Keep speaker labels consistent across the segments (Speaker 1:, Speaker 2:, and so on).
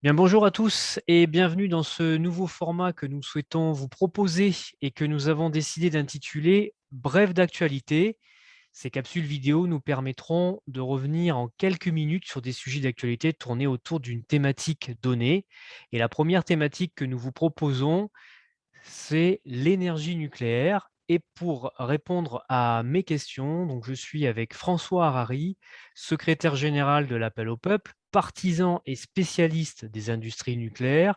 Speaker 1: Bien, bonjour à tous et bienvenue dans ce nouveau format que nous souhaitons vous proposer et que nous avons décidé d'intituler Bref d'actualité. Ces capsules vidéo nous permettront de revenir en quelques minutes sur des sujets d'actualité tournés autour d'une thématique donnée. Et la première thématique que nous vous proposons, c'est l'énergie nucléaire. Et pour répondre à mes questions, donc je suis avec François Harary, secrétaire général de l'Appel au Peuple, partisan et spécialiste des industries nucléaires,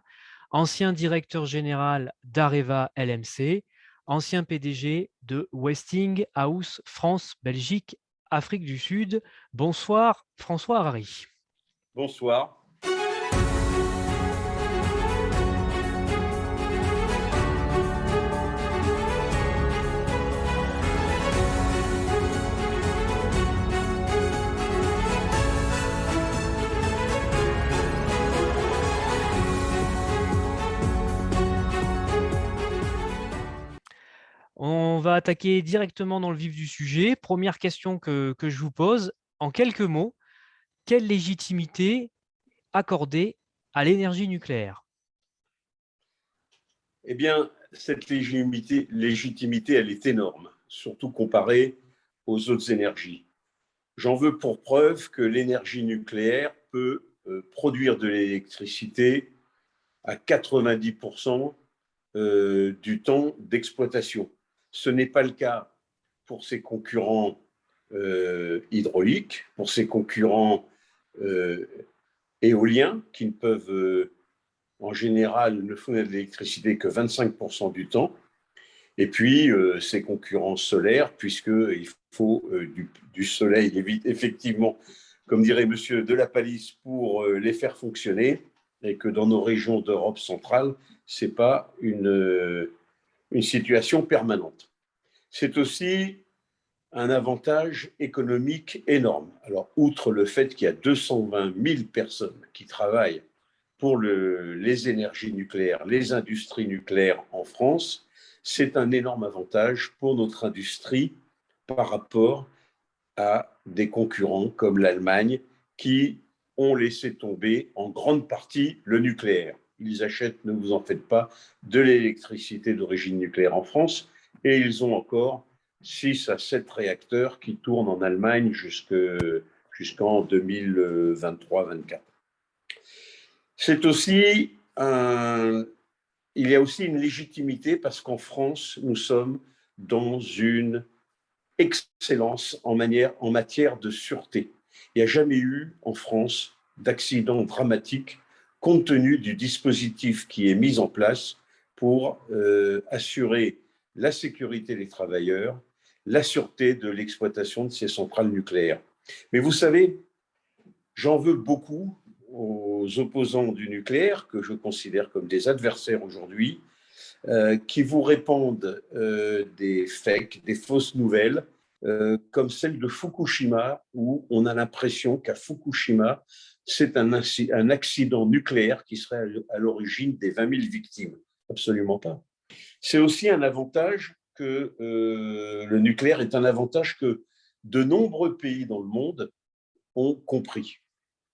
Speaker 1: ancien directeur général d'Areva LMC, ancien PDG de Westinghouse France, Belgique, Afrique du Sud. Bonsoir François Harary.
Speaker 2: Bonsoir.
Speaker 1: On va attaquer directement dans le vif du sujet. Première question que je vous pose. En quelques mots, quelle légitimité accorder à l'énergie nucléaire?
Speaker 2: Eh bien, cette légitimité, elle est énorme, surtout comparée aux autres énergies. J'en veux pour preuve que l'énergie nucléaire peut produire de l'électricité à 90% du temps d'exploitation. Ce n'est pas le cas pour ses concurrents hydrauliques, pour ses concurrents euh, éoliens qui ne peuvent en général ne fournir de l'électricité que 25% du temps. Et puis, ses concurrents solaires, puisqu'il faut du soleil, effectivement, comme dirait Monsieur de la Palisse, pour les faire fonctionner, et que dans nos régions d'Europe centrale, ce n'est pas une situation permanente. C'est aussi un avantage économique énorme. Alors, outre le fait qu'il y a 220 000 personnes qui travaillent pour les énergies nucléaires, les industries nucléaires en France, c'est un énorme avantage pour notre industrie par rapport à des concurrents comme l'Allemagne qui ont laissé tomber en grande partie le nucléaire. Ils achètent, ne vous en faites pas, de l'électricité d'origine nucléaire en France et ils ont encore 6 à 7 réacteurs qui tournent en Allemagne jusqu'en 2023-24. C'est aussi il y a aussi une légitimité parce qu'en France, nous sommes dans une excellence en matière de sûreté. Il n'y a jamais eu en France d'accident dramatique compte tenu du dispositif qui est mis en place pour assurer la sécurité des travailleurs, la sûreté de l'exploitation de ces centrales nucléaires. Mais vous savez, j'en veux beaucoup aux opposants du nucléaire, que je considère comme des adversaires aujourd'hui, qui vous répandent des fakes, des fausses nouvelles, comme celle de Fukushima, où on a l'impression qu'à Fukushima, c'est un accident nucléaire qui serait à l'origine des 20 000 victimes. Absolument pas. C'est aussi un avantage que le nucléaire est un avantage que de nombreux pays dans le monde ont compris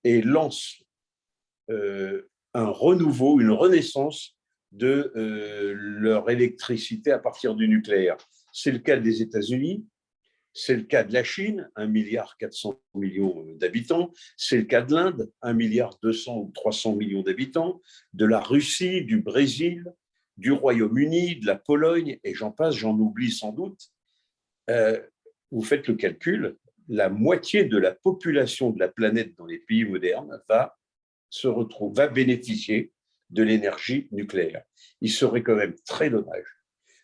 Speaker 2: et lancent un renouveau, une renaissance de leur électricité à partir du nucléaire. C'est le cas des États-Unis, c'est le cas de la Chine, 1,4 milliard d'habitants, c'est le cas de l'Inde, 1,2 milliard ou 300 millions d'habitants, de la Russie, du Brésil, du Royaume-Uni, de la Pologne, et j'en passe, j'en oublie sans doute. Euh, vous faites le calcul, la moitié de la population de la planète dans les pays modernes va bénéficier de l'énergie nucléaire. Il serait quand même très dommage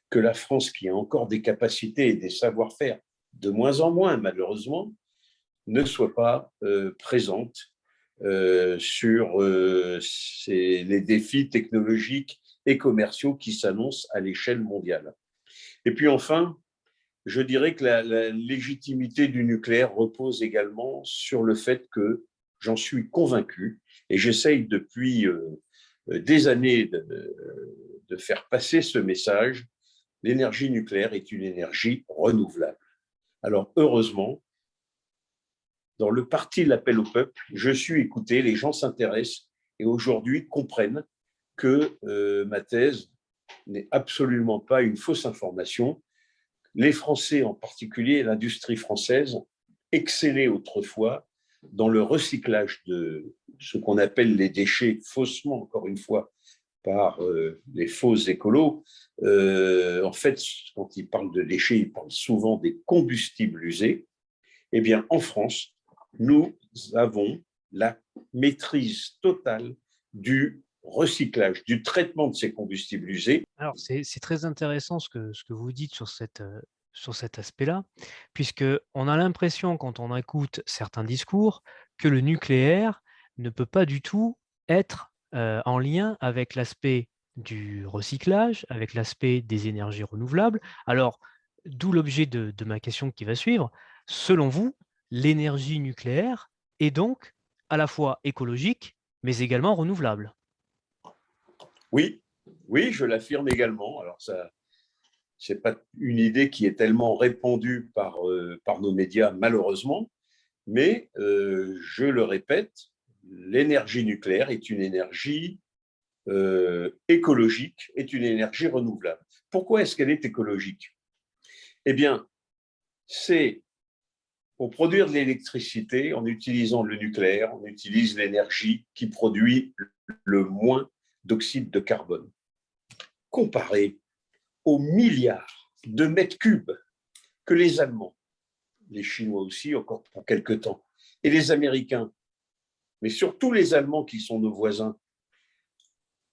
Speaker 2: que la France, qui a encore des capacités et des savoir-faire, de moins en moins malheureusement, ne soit pas présente sur les défis technologiques et commerciaux qui s'annoncent à l'échelle mondiale. Et puis enfin, je dirais que la légitimité du nucléaire repose également sur le fait que j'en suis convaincu et j'essaye depuis des années de faire passer ce message. L'énergie nucléaire est une énergie renouvelable. Alors heureusement, dans le parti de l'appel au peuple, je suis écouté, les gens s'intéressent et aujourd'hui comprennent que ma thèse n'est absolument pas une fausse information. Les Français, en particulier l'industrie française, excellaient autrefois dans le recyclage de ce qu'on appelle les déchets, faussement, encore une fois, par les faux écolos. En fait, quand ils parlent de déchets, ils parlent souvent des combustibles usés. Eh bien, en France, nous avons la maîtrise totale du recyclage, du traitement de ces combustibles usés.
Speaker 1: Alors, c'est très intéressant ce que vous dites sur cet aspect-là, puisqu'on a l'impression, quand on écoute certains discours, que le nucléaire ne peut pas du tout être en lien avec l'aspect du recyclage, avec l'aspect des énergies renouvelables. Alors, d'où l'objet de ma question qui va suivre. Selon vous, l'énergie nucléaire est donc à la fois écologique, mais également renouvelable?
Speaker 2: Oui, oui, je l'affirme également. Alors, ça, c'est pas une idée qui est tellement répandue par nos médias, malheureusement, mais je le répète, l'énergie nucléaire est une énergie écologique, est une énergie renouvelable. Pourquoi est-ce qu'elle est écologique? Eh bien, c'est pour produire de l'électricité, en utilisant le nucléaire, on utilise l'énergie qui produit le moins d'oxyde de carbone. Comparé aux milliards de mètres cubes que les Allemands, les Chinois aussi, encore pour quelque temps, et les Américains, mais surtout les Allemands qui sont nos voisins,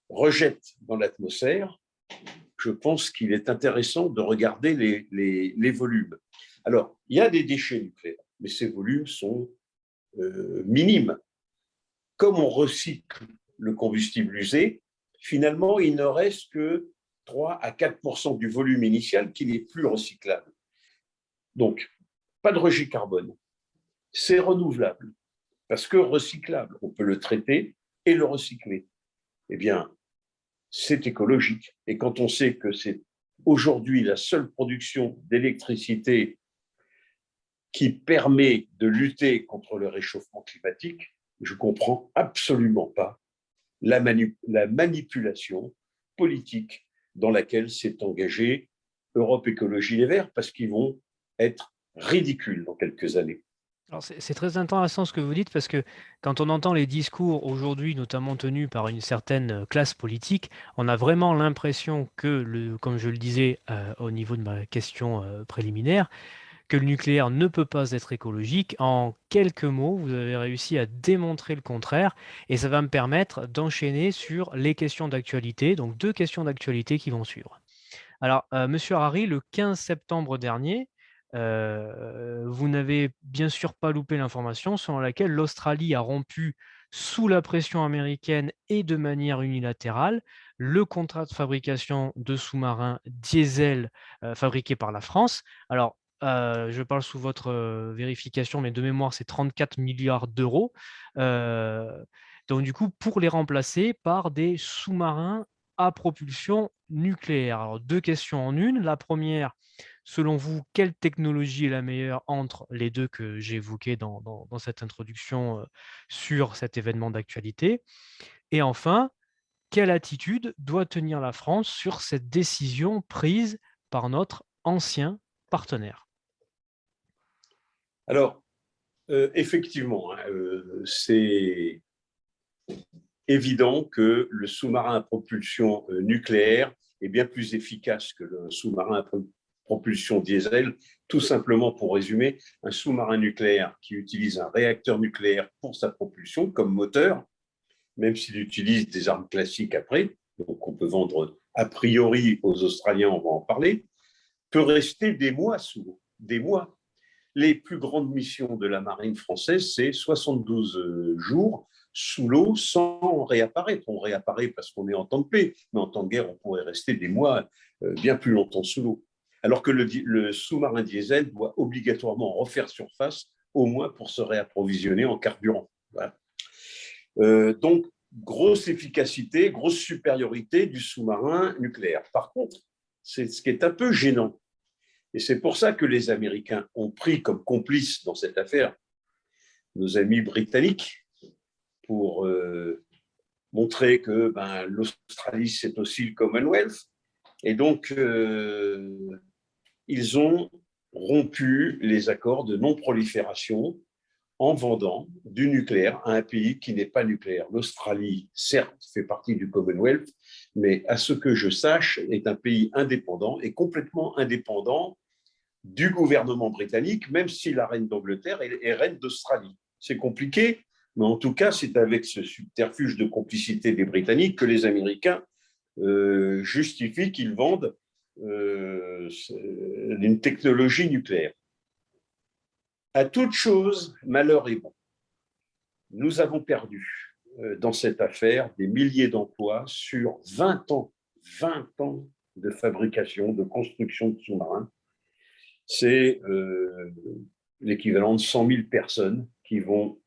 Speaker 2: rejettent dans l'atmosphère, je pense qu'il est intéressant de regarder les volumes. Alors, il y a des déchets nucléaires, mais ces volumes sont minimes. Comme on recycle le combustible usé, finalement, il ne reste que 3 à 4 % du volume initial qui n'est plus recyclable. Donc, pas de rejet carbone. C'est renouvelable parce que recyclable. On peut le traiter et le recycler. Eh bien, c'est écologique. Et quand on sait que c'est aujourd'hui la seule production d'électricité qui permet de lutter contre le réchauffement climatique, je ne comprends absolument pas la manipulation politique dans laquelle s'est engagée Europe Écologie Les Verts, parce qu'ils vont être ridicules dans quelques années.
Speaker 1: Alors c'est très intéressant ce que vous dites parce que quand on entend les discours aujourd'hui, notamment tenus par une certaine classe politique, on a vraiment l'impression que, comme je le disais au niveau de ma question préliminaire, que le nucléaire ne peut pas être écologique. En quelques mots, vous avez réussi à démontrer le contraire et ça va me permettre d'enchaîner sur les questions d'actualité, donc deux questions d'actualité qui vont suivre. Alors, monsieur Harari, le 15 septembre dernier, vous n'avez bien sûr pas loupé l'information selon laquelle l'Australie a rompu sous la pression américaine et de manière unilatérale le contrat de fabrication de sous-marins diesel fabriqués par la France. Alors, je parle sous votre vérification, mais de mémoire, c'est 34 milliards d'euros. Donc, du coup, pour les remplacer par des sous-marins à propulsion nucléaire. Alors, deux questions en une. La première, selon vous, quelle technologie est la meilleure entre les deux que j'ai évoquées dans cette introduction sur cet événement d'actualité? Et enfin, quelle attitude doit tenir la France sur cette décision prise par notre ancien partenaire?
Speaker 2: Alors, effectivement, hein, c'est évident que le sous-marin à propulsion nucléaire est bien plus efficace que le sous-marin à propulsion diesel. Tout simplement, pour résumer, un sous-marin nucléaire qui utilise un réacteur nucléaire pour sa propulsion comme moteur, même s'il utilise des armes classiques après, donc on peut vendre a priori aux Australiens, on va en parler, peut rester des mois sous l'eau, des mois. Les plus grandes missions de la marine française, c'est 72 jours sous l'eau sans réapparaître. On réapparaît parce qu'on est en temps de paix, mais en temps de guerre, on pourrait rester des mois, bien plus longtemps sous l'eau. Alors que le sous-marin diesel doit obligatoirement refaire surface, au moins pour se réapprovisionner en carburant. Voilà. Donc, grosse efficacité, grosse supériorité du sous-marin nucléaire. Par contre, c'est ce qui est un peu gênant. Et c'est pour ça que les Américains ont pris comme complices dans cette affaire nos amis britanniques pour montrer que l'Australie, c'est aussi le Commonwealth. Et donc, ils ont rompu les accords de non-prolifération en vendant du nucléaire à un pays qui n'est pas nucléaire. L'Australie, certes, fait partie du Commonwealth, mais à ce que je sache, est un pays indépendant et complètement indépendant du gouvernement britannique, même si la reine d'Angleterre est reine d'Australie. C'est compliqué, mais en tout cas, c'est avec ce subterfuge de complicité des Britanniques que les Américains justifient qu'ils vendent une technologie nucléaire. À toute chose, malheur est bon. Nous avons perdu dans cette affaire des milliers d'emplois sur 20 ans de fabrication, de construction de sous-marins. C'est l'équivalent de 100 000 personnes qui vont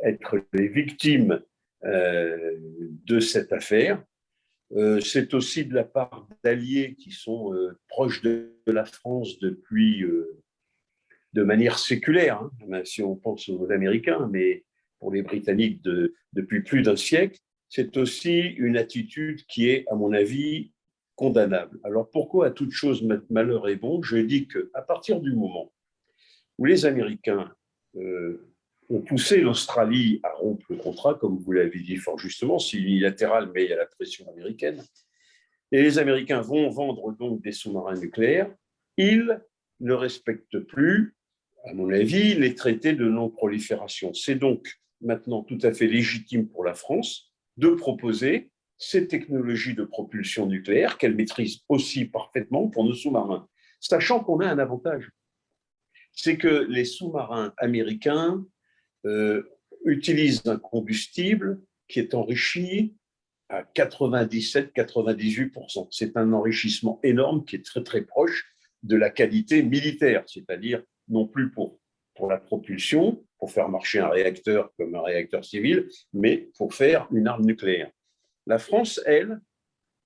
Speaker 2: être les victimes de cette affaire. C'est aussi de la part d'alliés qui sont proches de la France depuis, de manière séculaire, hein, même si on pense aux Américains, mais pour les Britanniques depuis plus d'un siècle. C'est aussi une attitude qui est, à mon avis, condamnable. Alors pourquoi à toute chose malheur est bon? Je dis qu'à partir du moment où les Américains ont poussé l'Australie à rompre le contrat, comme vous l'avez dit fort justement, c'est unilatéral, mais il y a la pression américaine, et les Américains vont vendre donc des sous-marins nucléaires, ils ne respectent plus, à mon avis, les traités de non-prolifération. C'est donc maintenant tout à fait légitime pour la France de proposer ces technologies de propulsion nucléaire qu'elle maîtrise aussi parfaitement pour nos sous-marins, sachant qu'on a un avantage. C'est que les sous-marins américains utilisent un combustible qui est enrichi à 97-98%. C'est un enrichissement énorme qui est très très proche de la qualité militaire, c'est-à-dire non plus pour la propulsion, pour faire marcher un réacteur comme un réacteur civil, mais pour faire une arme nucléaire. La France, elle,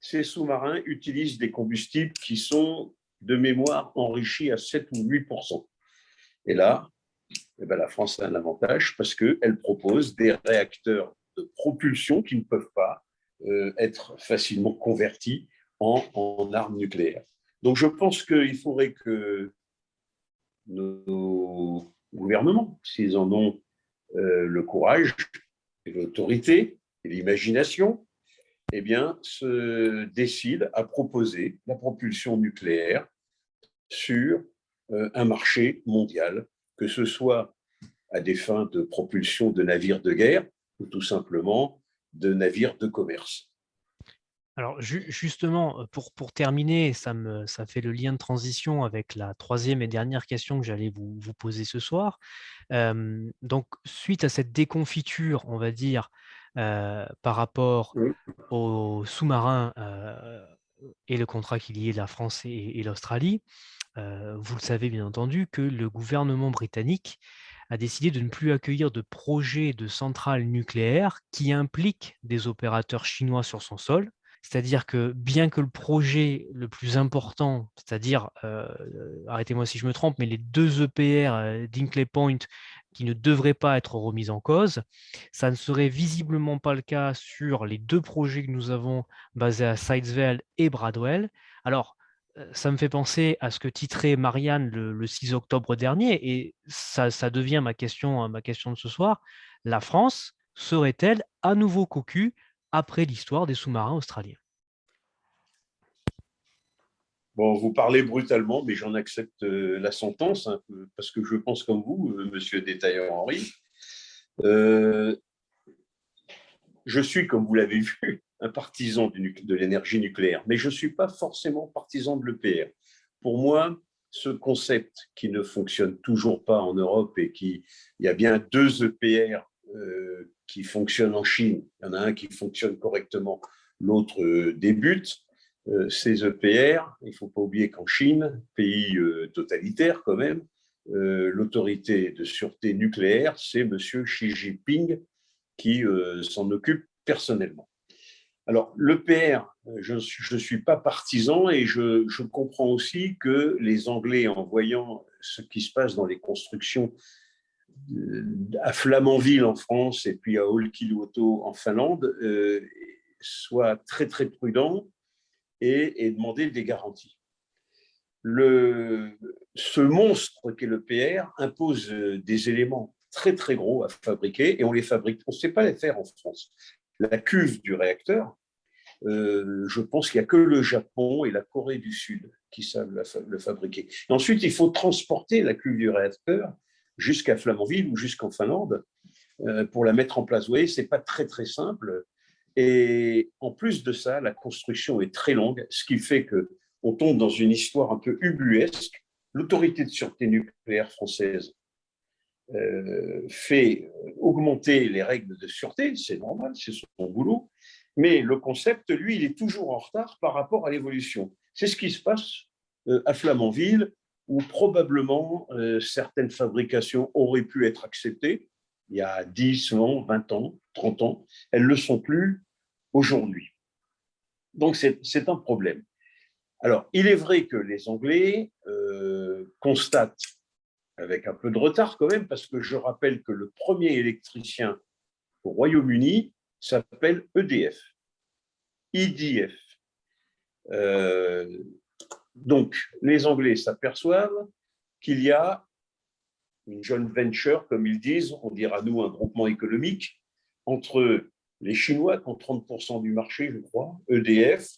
Speaker 2: ses sous-marins utilisent des combustibles qui sont de mémoire enrichis à 7 ou 8%. Et là, la France a un avantage parce qu'elle propose des réacteurs de propulsion qui ne peuvent pas être facilement convertis en armes nucléaires. Donc je pense qu'il faudrait que nos gouvernements, s'ils en ont le courage et l'autorité et l'imagination, eh bien, se décident à proposer la propulsion nucléaire sur un marché mondial, que ce soit à des fins de propulsion de navires de guerre ou tout simplement de navires de commerce.
Speaker 1: Alors justement, pour terminer, ça fait le lien de transition avec la troisième et dernière question que j'allais vous poser ce soir. Donc, suite à cette déconfiture, on va dire, par rapport aux sous-marins et le contrat qui liait la France et l'Australie, vous le savez bien entendu que le gouvernement britannique a décidé de ne plus accueillir de projets de centrales nucléaires qui impliquent des opérateurs chinois sur son sol. C'est-à-dire que bien que le projet le plus important, c'est-à-dire, arrêtez-moi si je me trompe, mais les 2 EPR d'Hinkley Point qui ne devraient pas être remis en cause, ça ne serait visiblement pas le cas sur les 2 projets que nous avons basés à Sidesville et Bradwell. Alors, ça me fait penser à ce que titrait Marianne le 6 octobre dernier, et ça devient ma question de ce soir. La France serait-elle à nouveau cocu après l'histoire des sous-marins australiens?
Speaker 2: Bon, vous parlez brutalement, mais j'en accepte la sentence, hein, parce que je pense comme vous, monsieur Détaillant-Henry. Je suis, comme vous l'avez vu, un partisan de l'énergie nucléaire, mais je ne suis pas forcément partisan de l'EPR. Pour moi, ce concept qui ne fonctionne toujours pas en Europe et il y a bien 2 EPR qui fonctionnent en Chine. Il y en a un qui fonctionne correctement, l'autre débute. Ces EPR, il ne faut pas oublier qu'en Chine, pays totalitaire quand même, l'autorité de sûreté nucléaire, c'est M. Xi Jinping qui s'en occupe personnellement. Alors, l'EPR, je ne suis pas partisan et je comprends aussi que les Anglais, en voyant ce qui se passe dans les constructions à Flamanville en France et puis à Olkiluoto en Finlande soit très très prudent et demander des garanties. Ce monstre qu'est le PR impose des éléments très très gros à fabriquer et on les fabrique. On ne sait pas les faire en France. La cuve du réacteur, je pense qu'il n'y a que le Japon et la Corée du Sud qui savent le fabriquer. Et ensuite, il faut transporter la cuve du réacteur jusqu'à Flamanville ou jusqu'en Finlande pour la mettre en place. Vous voyez, ce n'est pas très très simple. Et en plus de ça, la construction est très longue, ce qui fait qu'on tombe dans une histoire un peu ubuesque. L'autorité de sûreté nucléaire française fait augmenter les règles de sûreté, c'est normal, c'est son boulot, mais le concept, lui, il est toujours en retard par rapport à l'évolution. C'est ce qui se passe à Flamanville, où probablement certaines fabrications auraient pu être acceptées il y a 10, 20 ans, 30 ans. Elles ne le sont plus aujourd'hui. Donc, c'est un problème. Alors, il est vrai que les Anglais constatent, avec un peu de retard quand même, parce que je rappelle que le premier électricien au Royaume-Uni s'appelle EDF. EDF. Donc, les Anglais s'aperçoivent qu'il y a une joint venture, comme ils disent, on dira nous un groupement économique, entre les Chinois qui ont 30% du marché, je crois, EDF,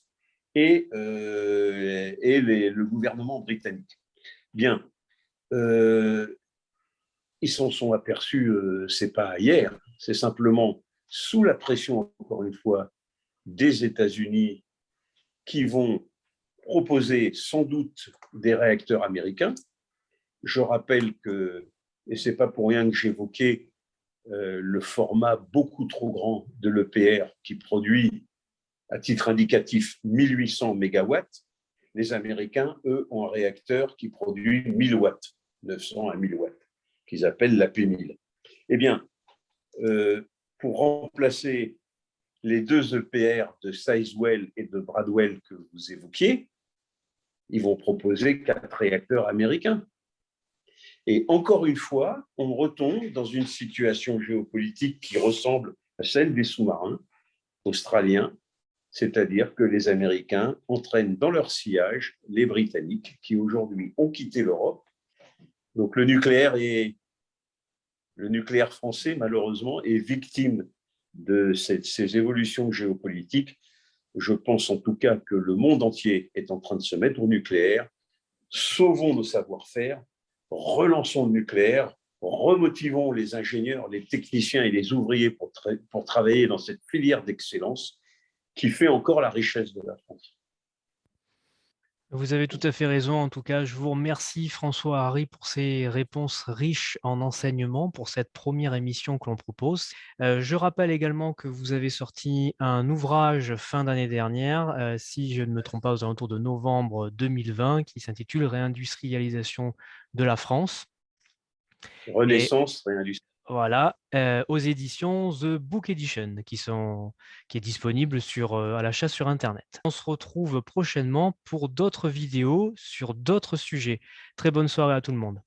Speaker 2: et le gouvernement britannique. Bien, ils s'en sont aperçus, c'est pas hier, c'est simplement sous la pression, encore une fois, des États-Unis qui vont proposer sans doute des réacteurs américains. Je rappelle que, et ce n'est pas pour rien que j'évoquais le format beaucoup trop grand de l'EPR qui produit, à titre indicatif, 1800 mégawatts. Les Américains, eux, ont un réacteur qui produit 1000 watts, 900 à 1000 watts, qu'ils appellent l'AP1000. Eh bien, pour remplacer les deux EPR de Sizewell et de Bradwell que vous évoquiez, ils vont proposer 4 réacteurs américains. Et encore une fois, on retombe dans une situation géopolitique qui ressemble à celle des sous-marins australiens, c'est-à-dire que les Américains entraînent dans leur sillage les Britanniques qui aujourd'hui ont quitté l'Europe. Donc le nucléaire français, malheureusement, est victime de ces évolutions géopolitiques. Je pense en tout cas que le monde entier est en train de se mettre au nucléaire. Sauvons nos savoir-faire, relançons le nucléaire, remotivons les ingénieurs, les techniciens et les ouvriers pour travailler dans cette filière d'excellence qui fait encore la richesse de la France.
Speaker 1: Vous avez tout à fait raison. En tout cas, je vous remercie François Harry pour ces réponses riches en enseignements pour cette première émission que l'on propose. Je rappelle également que vous avez sorti un ouvrage fin d'année dernière, si je ne me trompe pas, aux alentours de novembre 2020, qui s'intitule Réindustrialisation de la France.
Speaker 2: Renaissance, réindustrialisation.
Speaker 1: Voilà, aux éditions The Book Edition, qui est disponible à l'achat sur Internet. On se retrouve prochainement pour d'autres vidéos sur d'autres sujets. Très bonne soirée à tout le monde.